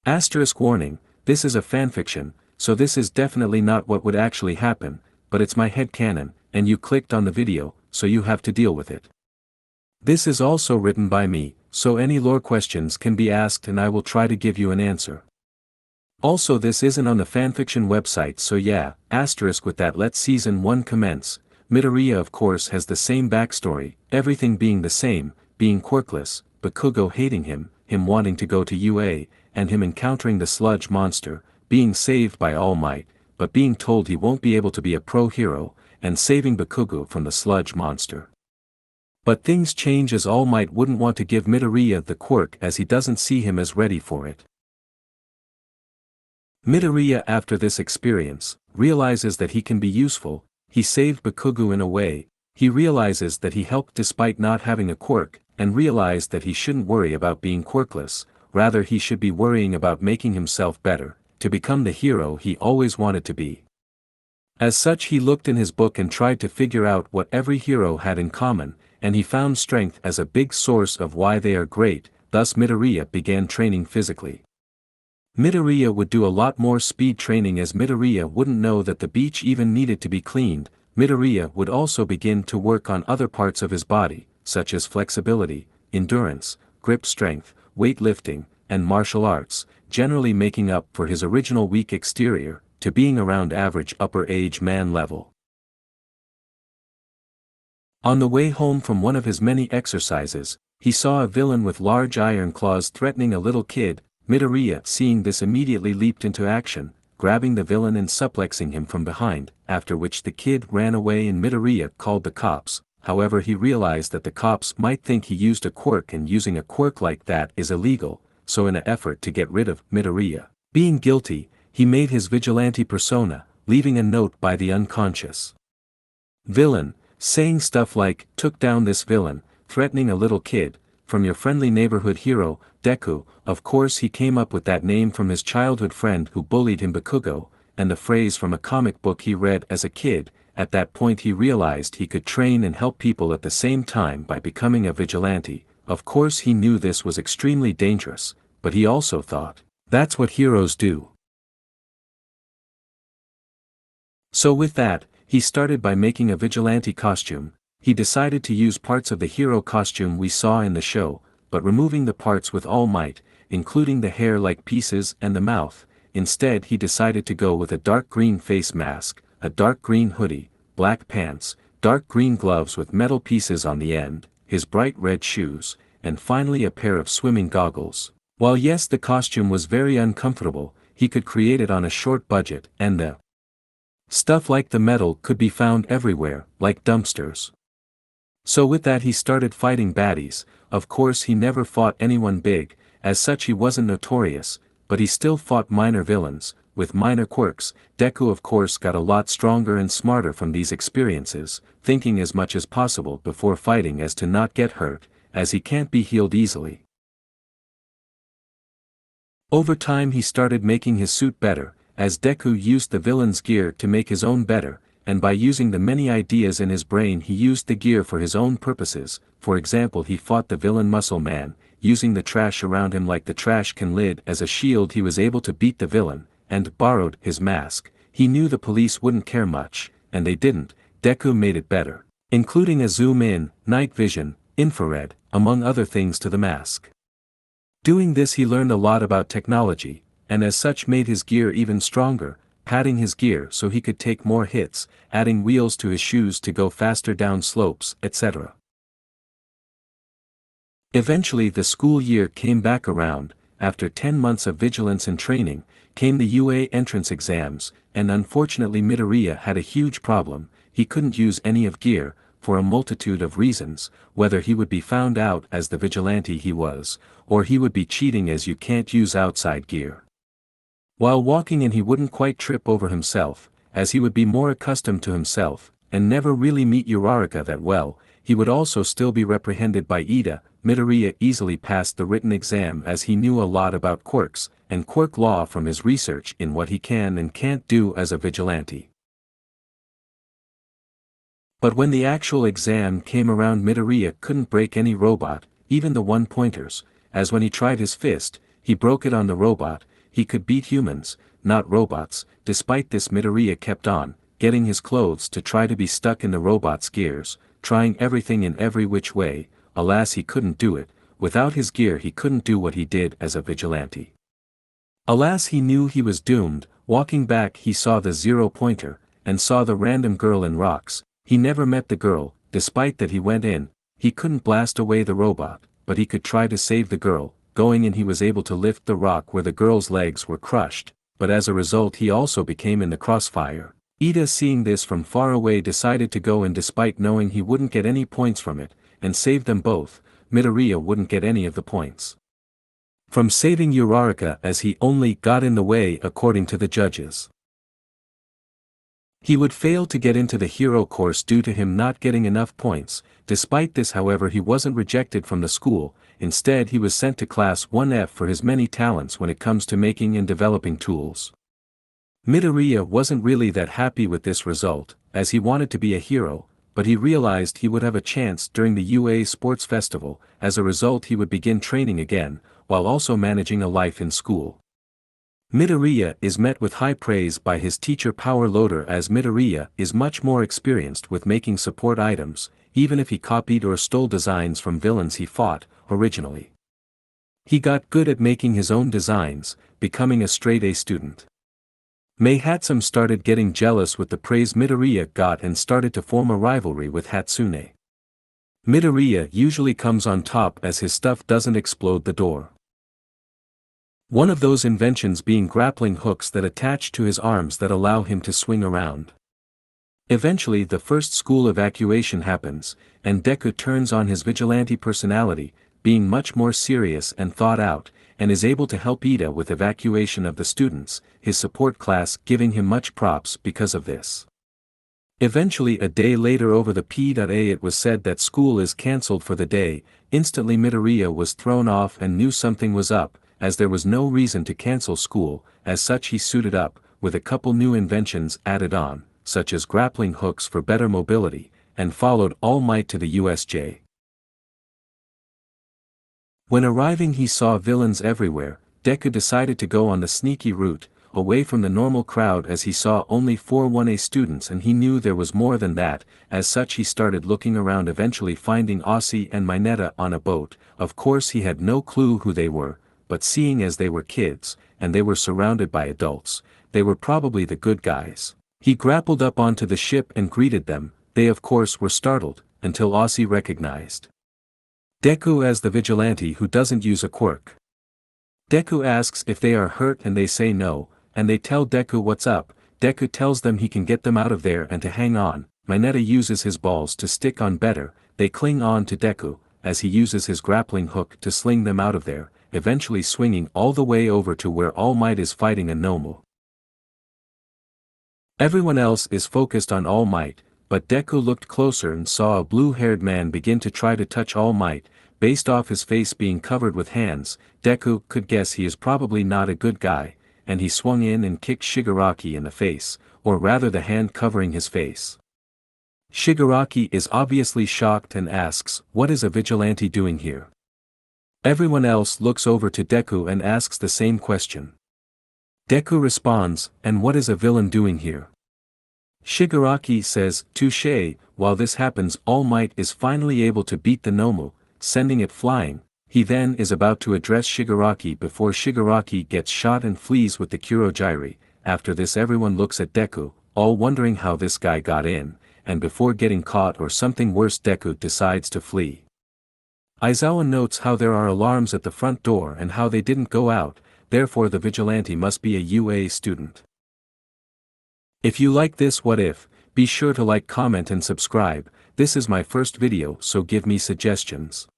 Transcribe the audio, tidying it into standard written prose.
Asterisk warning, this is a fanfiction, so this is definitely not what would actually happen, but it's my headcanon, and you clicked on the video, so you have to deal with it. This is also written by me, so any lore questions can be asked and I will try to give you an answer. Also, this isn't on the fanfiction website, so yeah, asterisk with that. Let season 1 commence. Midoryia of course has the same backstory, everything being the same, being quirkless, Bakugo hating him wanting to go to UA, and him encountering the sludge monster, being saved by All Might, but being told he won't be able to be a pro hero, and saving Bakugo from the sludge monster. But things change as All Might wouldn't want to give Midoryia the quirk as he doesn't see him as ready for it. Midoryia after this experience, realizes that he can be useful, he saved Bakugo in a way, he realizes that he helped despite not having a quirk, and realized that he shouldn't worry about being quirkless, rather he should be worrying about making himself better, to become the hero he always wanted to be. As such he looked in his book and tried to figure out what every hero had in common, and he found strength as a big source of why they are great, thus Midoryia began training physically. Midoryia would do a lot more speed training as Midoryia wouldn't know that the beach even needed to be cleaned. Midoryia would also begin to work on other parts of his body, such as flexibility, endurance, grip strength, weightlifting, and martial arts, generally making up for his original weak exterior, to being around average upper-age man level. On the way home from one of his many exercises, he saw a villain with large iron claws threatening a little kid. Midoryia seeing this immediately leaped into action, grabbing the villain and suplexing him from behind, after which the kid ran away and Midoryia called the cops. However, he realized that the cops might think he used a quirk, and using a quirk like that is illegal, so in an effort to get rid of Midoryia being guilty, he made his vigilante persona, leaving a note by the unconscious villain, saying stuff like, "Took down this villain, threatening a little kid, from your friendly neighborhood hero, Deku." Of course he came up with that name from his childhood friend who bullied him, Bakugo, and the phrase from a comic book he read as a kid. At that point he realized he could train and help people at the same time by becoming a vigilante. Of course he knew this was extremely dangerous, but he also thought, that's what heroes do. So with that, he started by making a vigilante costume. He decided to use parts of the hero costume we saw in the show, but removing the parts with All Might, including the hair-like pieces and the mouth. Instead he decided to go with a dark green face mask, a dark green hoodie, black pants, dark green gloves with metal pieces on the end, his bright red shoes, and finally a pair of swimming goggles. While yes, the costume was very uncomfortable, he could create it on a short budget, and the stuff like the metal could be found everywhere, like dumpsters. So with that he started fighting baddies. Of course he never fought anyone big, as such he wasn't notorious, but he still fought minor villains, with minor quirks. Deku of course got a lot stronger and smarter from these experiences, thinking as much as possible before fighting as to not get hurt, as he can't be healed easily. Over time he started making his suit better, as Deku used the villain's gear to make his own better, and by using the many ideas in his brain he used the gear for his own purposes. For example, he fought the villain Muscle Man, using the trash around him like the trash can lid as a shield. He was able to beat the villain, and borrowed his mask. He knew the police wouldn't care much, and they didn't. Deku made it better, including a zoom-in, night vision, infrared, among other things to the mask. Doing this he learned a lot about technology, and as such made his gear even stronger, padding his gear so he could take more hits, adding wheels to his shoes to go faster down slopes, etc. Eventually the school year came back around. After 10 months of vigilance and training, came the UA entrance exams, and unfortunately Midoryia had a huge problem. He couldn't use any of gear, for a multitude of reasons, whether he would be found out as the vigilante he was, or he would be cheating as you can't use outside gear. While walking in he wouldn't quite trip over himself, as he would be more accustomed to himself, and never really meet Uraraka that well. He would also still be reprehended by Ida. Midoryia easily passed the written exam as he knew a lot about quirks, and quirk law from his research in what he can and can't do as a vigilante. But when the actual exam came around Midoryia couldn't break any robot, even the one-pointers, as when he tried his fist, he broke it on the robot. he could beat humans, not robots. Despite this, Midoriya kept on, getting his clothes to try to be stuck in the robot's gears, trying everything in every which way. Alas, he couldn't do it. Without his gear he couldn't do what he did as a vigilante. Alas, he knew he was doomed. Walking back he saw the 0-pointer, and saw the random girl in rocks. He never met the girl. Despite that he went in, he couldn't blast away the robot, but he could try to save the girl. Going in he was able to lift the rock where the girl's legs were crushed, but as a result he also became in the crossfire. Ida, seeing this from far away, decided to go in despite knowing he wouldn't get any points from it, and save them both. Midoriya wouldn't get any of the points from saving Uraraka as he only got in the way according to the judges. He would fail to get into the hero course due to him not getting enough points. Despite this, however, he wasn't rejected from the school. Instead he was sent to class 1F for his many talents when it comes to making and developing tools. Midoriya wasn't really that happy with this result, as he wanted to be a hero, but he realized he would have a chance during the UA Sports Festival. As a result he would begin training again, while also managing a life in school. Midoriya is met with high praise by his teacher Power Loader, as Midoriya is much more experienced with making support items, even if he copied or stole designs from villains he fought originally. He got good at making his own designs, becoming a straight A student. Mei Hatsum started getting jealous with the praise Midoriya got and started to form a rivalry with Hatsune. Midoriya usually comes on top as his stuff doesn't explode the door. One of those inventions being grappling hooks that attach to his arms that allow him to swing around. Eventually the first school evacuation happens, and Deku turns on his vigilante personality, being much more serious and thought out, and is able to help Ida with evacuation of the students, his support class giving him much props because of this. Eventually a day later over the bnha it was said that school is cancelled for the day. Instantly Midoriya was thrown off and knew something was up, as there was no reason to cancel school. As such he suited up, with a couple new inventions added on, such as grappling hooks for better mobility, and followed All Might to the USJ. When arriving he saw villains everywhere. Deku decided to go on the sneaky route, away from the normal crowd, as he saw only 4 1A students and he knew there was more than that. As such he started looking around, eventually finding Aussie and Mineta on a boat. Of course he had no clue who they were, but seeing as they were kids, and they were surrounded by adults, they were probably the good guys. He grappled up onto the ship and greeted them. They of course were startled, until Aussie recognized Deku as the vigilante who doesn't use a quirk. Deku asks if they are hurt and they say no, and they tell Deku what's up. Deku tells them he can get them out of there and to hang on. Mineta uses his balls to stick on better. They cling on to Deku, as he uses his grappling hook to sling them out of there, eventually swinging all the way over to where All Might is fighting a nomu. Everyone else is focused on All Might, but Deku looked closer and saw a blue-haired man begin to try to touch All Might. Based off his face being covered with hands, Deku could guess he is probably not a good guy, and he swung in and kicked Shigaraki in the face, or rather the hand covering his face. Shigaraki is obviously shocked and asks, "What is a vigilante doing here?" Everyone else looks over to Deku and asks the same question. Deku responds, "And what is a villain doing here?" Shigaraki says, "Touché." While this happens, All Might is finally able to beat the nomu, sending it flying. He then is about to address Shigaraki before Shigaraki gets shot and flees with the Kurogiri. After this everyone looks at Deku, all wondering how this guy got in, and before getting caught or something worse Deku decides to flee. Aizawa notes how there are alarms at the front door and how they didn't go out, therefore the vigilante must be a UA student. If you like this what if, be sure to like, comment and subscribe. This is my first video, so give me suggestions.